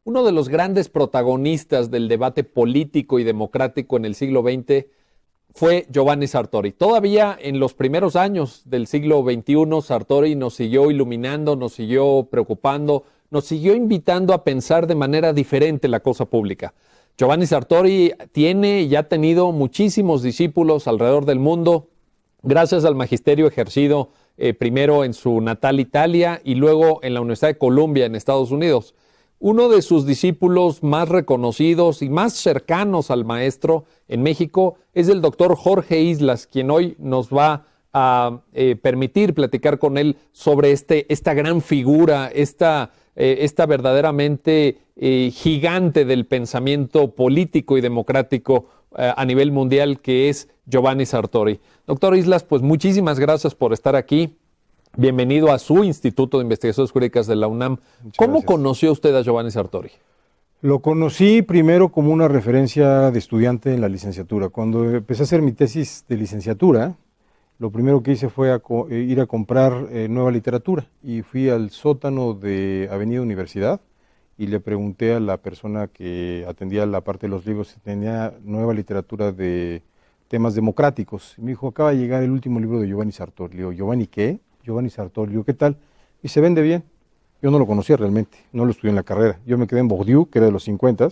uno de los grandes protagonistas del debate político y democrático en el siglo XX fue Giovanni Sartori. Todavía en los primeros años del siglo XXI, Sartori nos siguió iluminando, nos siguió preocupando, nos siguió invitando a pensar de manera diferente la cosa pública. Giovanni Sartori tiene y ha tenido muchísimos discípulos alrededor del mundo, gracias al magisterio ejercido primero en su natal Italia y luego en la Universidad de Columbia en Estados Unidos. Uno de sus discípulos más reconocidos y más cercanos al maestro en México es el doctor Jorge Islas, quien hoy nos va a permitir platicar con él sobre esta gran figura, esta verdaderamente gigante del pensamiento político y democrático a nivel mundial, que es Giovanni Sartori. Doctor Islas, pues muchísimas gracias por estar aquí. Bienvenido a su Instituto de Investigaciones Jurídicas de la UNAM. ¿Cómo conoció usted a Giovanni Sartori? Lo conocí primero como una referencia de estudiante en la licenciatura. Cuando empecé a hacer mi tesis de licenciatura, lo primero que hice fue ir a comprar nueva literatura y fui al sótano de Avenida Universidad y le pregunté a la persona que atendía la parte de los libros si tenía nueva literatura de temas democráticos. Y me dijo, acaba de llegar el último libro de Giovanni Sartori. Le digo, ¿Giovanni qué? Giovanni Sartori. Le digo, ¿qué tal? Y se vende bien. Yo no lo conocía realmente, no lo estudié en la carrera. Yo me quedé en Bourdieu, que era de los 50,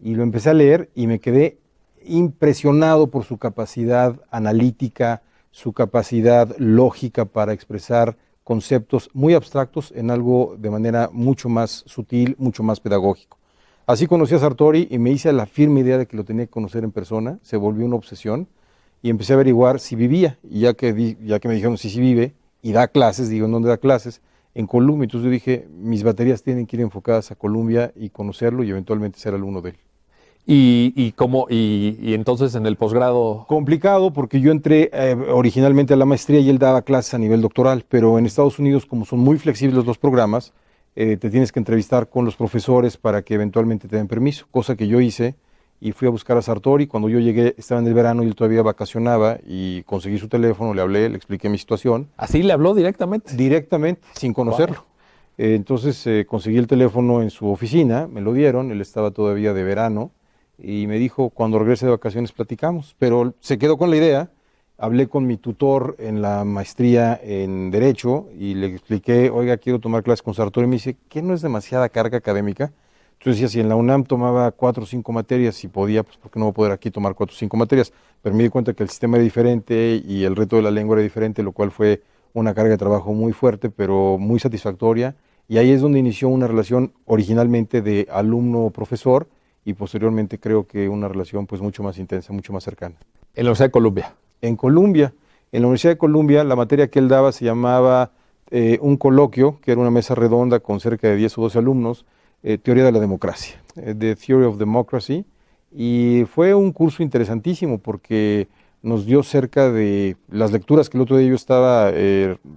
y lo empecé a leer y me quedé impresionado por su capacidad analítica, su capacidad lógica para expresar conceptos muy abstractos en algo de manera mucho más sutil, mucho más pedagógico. Así conocí a Sartori y me hice la firme idea de que lo tenía que conocer en persona, se volvió una obsesión y empecé a averiguar si vivía, y ya que me dijeron sí vive y da clases, digo, ¿en dónde da clases? En Columbia. Entonces yo dije, mis baterías tienen que ir enfocadas a Columbia y conocerlo y eventualmente ser alumno de él. ¿Y entonces en el posgrado? Complicado porque yo entré originalmente a la maestría y él daba clases a nivel doctoral, pero en Estados Unidos, como son muy flexibles los programas, te tienes que entrevistar con los profesores para que eventualmente te den permiso, cosa que yo hice y fui a buscar a Sartori. Cuando yo llegué estaba en el verano y él todavía vacacionaba y conseguí su teléfono, le hablé, le expliqué mi situación. ¿Así le habló directamente? Directamente, sin conocerlo. Wow. Entonces conseguí el teléfono en su oficina, me lo dieron, él estaba todavía de verano. Y me dijo, cuando regrese de vacaciones platicamos, pero se quedó con la idea. Hablé con mi tutor en la maestría en Derecho y le expliqué, oiga, quiero tomar clases con Sartori, y me dice, ¿qué no es demasiada carga académica? Entonces decía, si en la UNAM tomaba 4 o 5 materias, si podía, pues ¿por qué no voy a poder aquí tomar 4 o 5 materias? Pero me di cuenta que el sistema era diferente y el reto de la lengua era diferente, lo cual fue una carga de trabajo muy fuerte, pero muy satisfactoria. Y ahí es donde inició una relación originalmente de alumno-profesor, y posteriormente creo que una relación pues mucho más intensa, mucho más cercana. En la Universidad de Columbia. En Columbia. En la Universidad de Columbia la materia que él daba se llamaba un coloquio, que era una mesa redonda con cerca de 10 o 12 alumnos, Teoría de la Democracia, The Theory of Democracy, y fue un curso interesantísimo porque nos dio cerca de las lecturas que el otro día yo estaba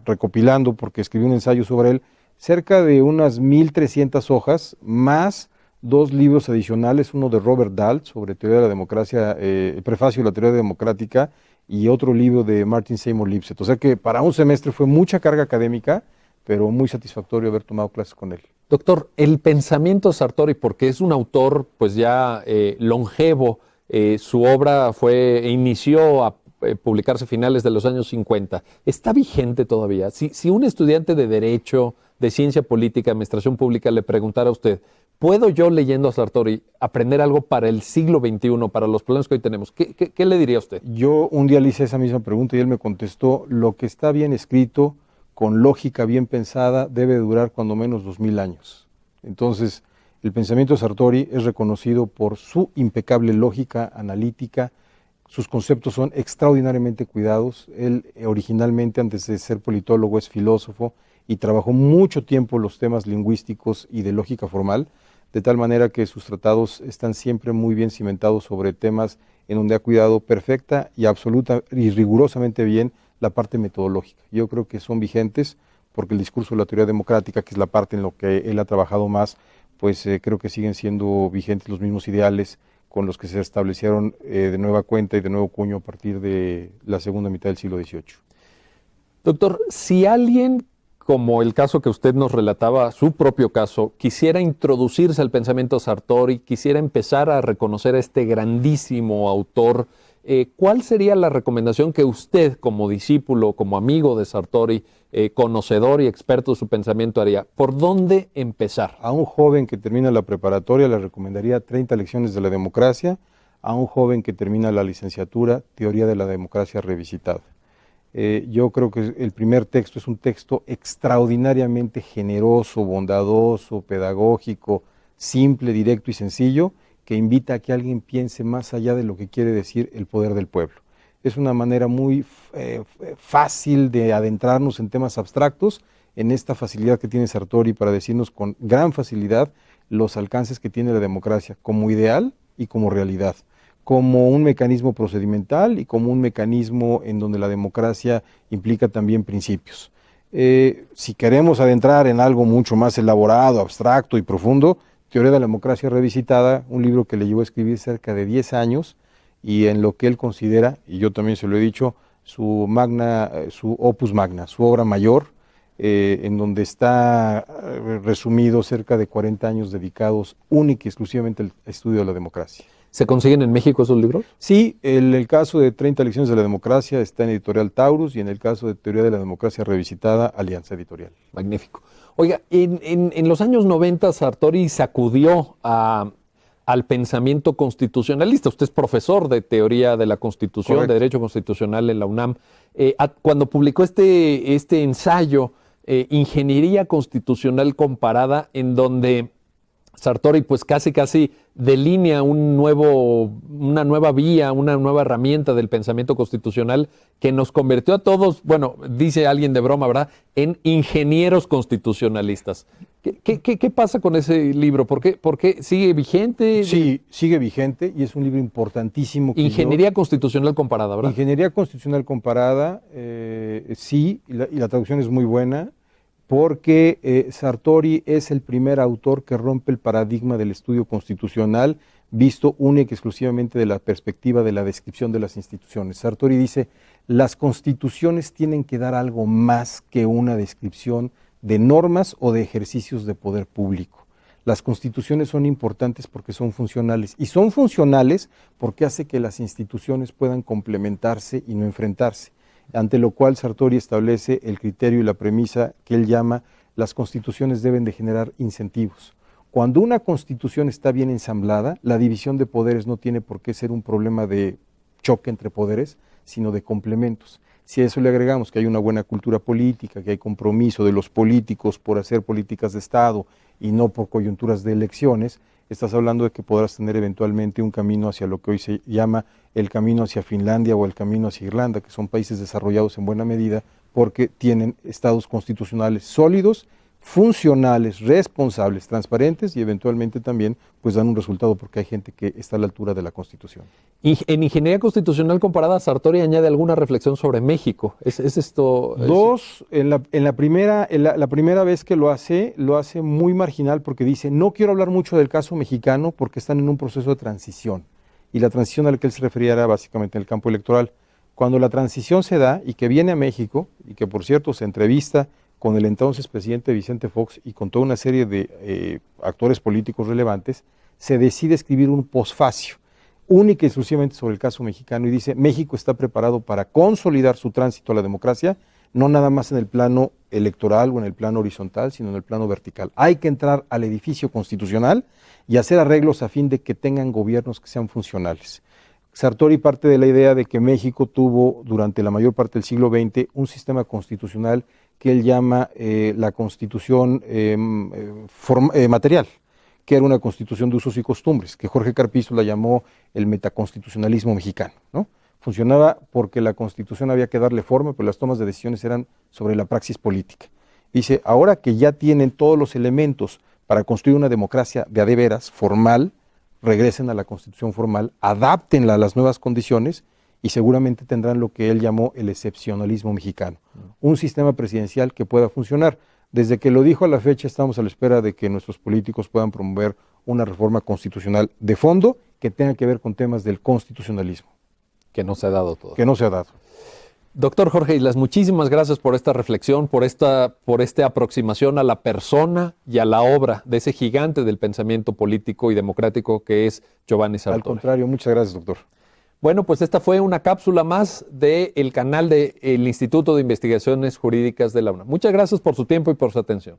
recopilando porque escribí un ensayo sobre él, cerca de unas 1,300 hojas, más 2 libros adicionales, uno de Robert Dahl sobre teoría de la democracia, el prefacio de la teoría democrática, y otro libro de Martin Seymour Lipset. O sea que para un semestre fue mucha carga académica, pero muy satisfactorio haber tomado clases con él. Doctor, el pensamiento de Sartori, porque es un autor pues ya longevo, su obra inició a publicarse a finales de los años 50, ¿está vigente todavía? Si un estudiante de Derecho, de Ciencia Política, Administración Pública le preguntara a usted, ¿puedo yo, leyendo a Sartori, aprender algo para el siglo XXI, para los problemas que hoy tenemos? ¿Qué le diría a usted? Yo un día le hice esa misma pregunta y él me contestó, lo que está bien escrito, con lógica bien pensada, debe durar cuando menos 2000 años. Entonces, el pensamiento de Sartori es reconocido por su impecable lógica analítica, sus conceptos son extraordinariamente cuidados. Él originalmente, antes de ser politólogo, es filósofo y trabajó mucho tiempo los temas lingüísticos y de lógica formal, de tal manera que sus tratados están siempre muy bien cimentados sobre temas en donde ha cuidado perfecta y absoluta y rigurosamente bien la parte metodológica. Yo creo que son vigentes porque el discurso de la teoría democrática, que es la parte en lo que él ha trabajado más, pues creo que siguen siendo vigentes los mismos ideales con los que se establecieron de nueva cuenta y de nuevo cuño a partir de la segunda mitad del siglo XVIII. Doctor, si alguien como el caso que usted nos relataba, su propio caso, quisiera introducirse al pensamiento Sartori, quisiera empezar a reconocer a este grandísimo autor, ¿cuál sería la recomendación que usted, como discípulo, como amigo de Sartori, conocedor y experto de su pensamiento, haría? ¿Por dónde empezar? A un joven que termina la preparatoria le recomendaría 30 lecciones de la democracia, a un joven que termina la licenciatura, Teoría de la democracia revisitada. Yo creo que el primer texto es un texto extraordinariamente generoso, bondadoso, pedagógico, simple, directo y sencillo, que invita a que alguien piense más allá de lo que quiere decir el poder del pueblo. Es una manera muy fácil de adentrarnos en temas abstractos, en esta facilidad que tiene Sartori para decirnos con gran facilidad los alcances que tiene la democracia como ideal y como realidad, como un mecanismo procedimental y como un mecanismo en donde la democracia implica también principios. Si queremos adentrar en algo mucho más elaborado, abstracto y profundo, Teoría de la democracia revisitada, un libro que le llevó a escribir cerca de 10 años y en lo que él considera, y yo también se lo he dicho, su opus magna, su obra mayor, en donde está resumido cerca de 40 años dedicados única y exclusivamente al estudio de la democracia. ¿Se consiguen en México esos libros? Sí, el caso de 30 lecciones de la democracia está en Editorial Taurus y en el caso de Teoría de la democracia revisitada, Alianza Editorial. Magnífico. Oiga, en los años 90 Sartori sacudió al pensamiento constitucionalista. Usted es profesor de Teoría de la Constitución, Correcto. de Derecho Constitucional en la UNAM. Cuando publicó este ensayo, Ingeniería Constitucional Comparada, en donde Sartori pues casi delinea una nueva vía, una nueva herramienta del pensamiento constitucional que nos convirtió a todos, bueno, dice alguien de broma, ¿verdad?, en ingenieros constitucionalistas. ¿Qué pasa con ese libro? ¿Por qué sigue vigente? Sí, sigue vigente y es un libro importantísimo. Ingeniería Constitucional Comparada, ¿verdad? Ingeniería Constitucional Comparada, sí, y la traducción es muy buena, porque Sartori es el primer autor que rompe el paradigma del estudio constitucional visto única y exclusivamente de la perspectiva de la descripción de las instituciones. Sartori dice, las constituciones tienen que dar algo más que una descripción de normas o de ejercicios de poder público. Las constituciones son importantes porque son funcionales, y son funcionales porque hace que las instituciones puedan complementarse y no enfrentarse, ante lo cual Sartori establece el criterio y la premisa que él llama las constituciones deben de generar incentivos. Cuando una constitución está bien ensamblada, la división de poderes no tiene por qué ser un problema de choque entre poderes, sino de complementos. Si a eso le agregamos que hay una buena cultura política, que hay compromiso de los políticos por hacer políticas de Estado y no por coyunturas de elecciones, estás hablando de que podrás tener eventualmente un camino hacia lo que hoy se llama el camino hacia Finlandia o el camino hacia Irlanda, que son países desarrollados en buena medida porque tienen estados constitucionales sólidos, funcionales, responsables, transparentes y eventualmente también pues dan un resultado porque hay gente que está a la altura de la Constitución. Y en Ingeniería Constitucional Comparada, Sartori añade alguna reflexión sobre México. ¿Es esto? La primera vez que lo hace muy marginal porque dice, no quiero hablar mucho del caso mexicano porque están en un proceso de transición. Y la transición a la que él se refería era básicamente en el campo electoral. Cuando la transición se da y que viene a México, y que por cierto se entrevista con el entonces presidente Vicente Fox y con toda una serie de actores políticos relevantes, se decide escribir un posfacio, única y exclusivamente sobre el caso mexicano, y dice, México está preparado para consolidar su tránsito a la democracia, no nada más en el plano electoral o en el plano horizontal, sino en el plano vertical. Hay que entrar al edificio constitucional y hacer arreglos a fin de que tengan gobiernos que sean funcionales. Sartori parte de la idea de que México tuvo durante la mayor parte del siglo XX un sistema constitucional que él llama la constitución material, que era una constitución de usos y costumbres, que Jorge Carpizo la llamó el metaconstitucionalismo mexicano, ¿no? Funcionaba porque la constitución había que darle forma, pero las tomas de decisiones eran sobre la praxis política. Dice, ahora que ya tienen todos los elementos para construir una democracia de a de veras, formal, regresen a la constitución formal, adáptenla a las nuevas condiciones y seguramente tendrán lo que él llamó el excepcionalismo mexicano, un sistema presidencial que pueda funcionar. Desde que lo dijo a la fecha estamos a la espera de que nuestros políticos puedan promover una reforma constitucional de fondo que tenga que ver con temas del constitucionalismo. Que no se ha dado todo. Que no se ha dado. Doctor Jorge Islas, muchísimas gracias por esta reflexión, por esta aproximación a la persona y a la obra de ese gigante del pensamiento político y democrático que es Giovanni Sartori. Al contrario, muchas gracias, doctor. Bueno, pues esta fue una cápsula más del canal del Instituto de Investigaciones Jurídicas de la UNAM. Muchas gracias por su tiempo y por su atención.